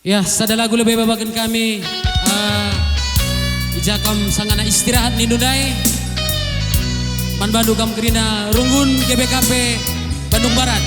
Ya, sada lagu lebih babakan kami. Ijakam sangana istirahat ni Nundai. Man Bandu kam kerina Runggun GBKP Bandung Barat.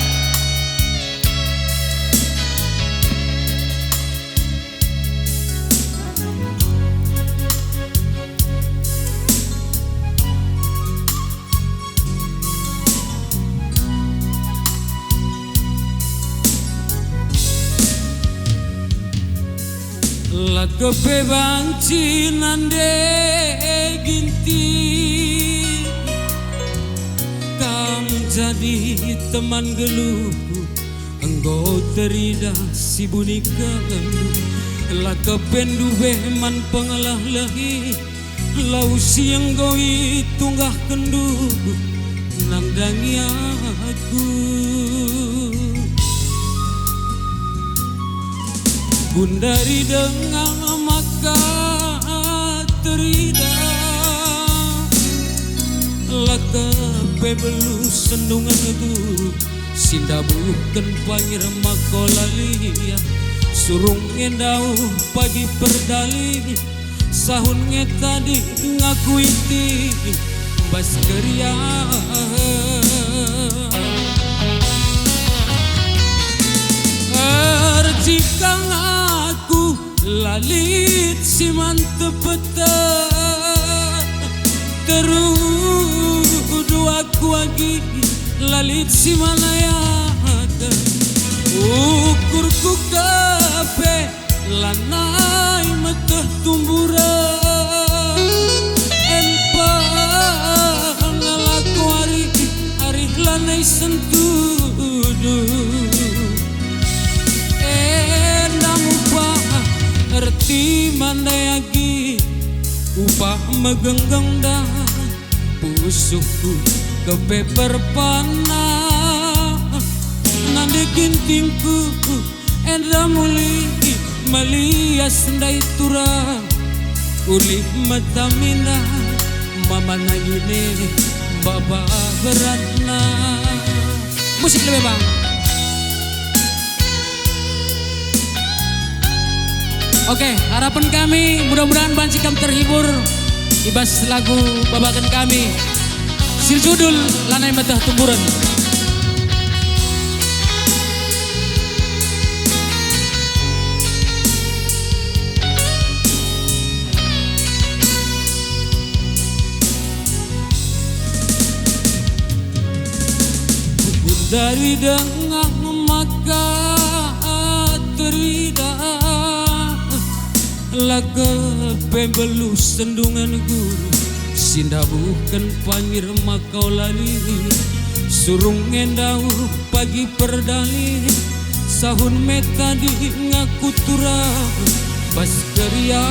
Lakepe banci nande ginti, kam jadi teman geluh, engkau terida si bunika lakepe duwe man pengelah lahi, lau siang goi tunggah kendu nangdangi aku. Gundari dengan maka terida, lakape belu sendungan itu, sinda bukan pangir makolalia, surung ngendau pagi perdali, sahun tadi ngaku iti bas keria. Jika aku lalit si mantep peta, terudu aku lagi lalit si malayaka, ukurku kape lanai meteh tumbura, empa ngalaku hari lanai sentudu. Erti mandayagi upah megenggeng dah pusuhku kepeper panah nande gintingku endra muli melias ndai tura uli mata mina mama nagine baba beratna. Musik lebih bang. Oke, harapan kami mudah-mudahan banci kam terhibur ibas lagu babakan kami sil judul Lanai Meteh Tumburan. Dari dengang maka terida, lakape belu sendungan guru, sinda bukan pangir makau lali, surung ngendau pagi perdali, sahun meta di ngaku tura bas keria.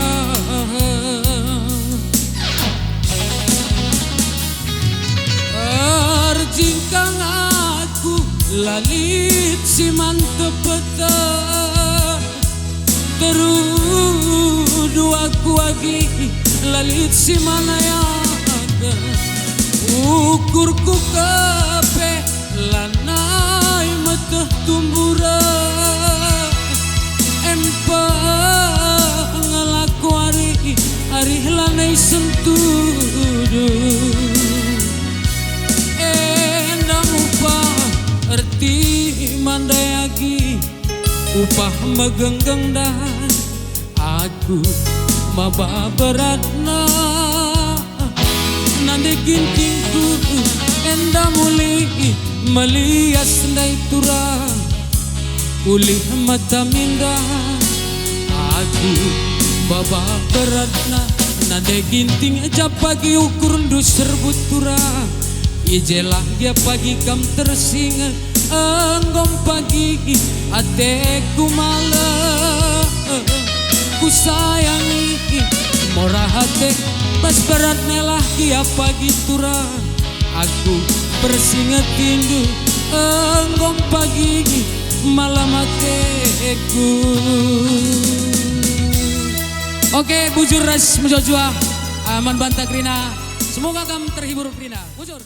Arjingkang aku lalit si mantep peta, terudu aku lagi lalit si manayaka, ukurku kape lanai meteh tumbura, empa ngalaku hari lanai sentudu, endang upah erti mandayagi upah megenggeng dah aku maba beratna nande gintingku enda muli melias ndai tura ulih mata minda aku baba beratna nande ginting aja pagi ukur ndu serbut tura ijelah dia pagi kam tersingat anggom pagi ateku malah ku sayangi murah hati bas berat nelah dia pagi tura aku bersinget tindu anggom pagi malam ateku. Oke, bujur ras menjojua aman bantah Krina, semoga kamu terhibur Krina bujur.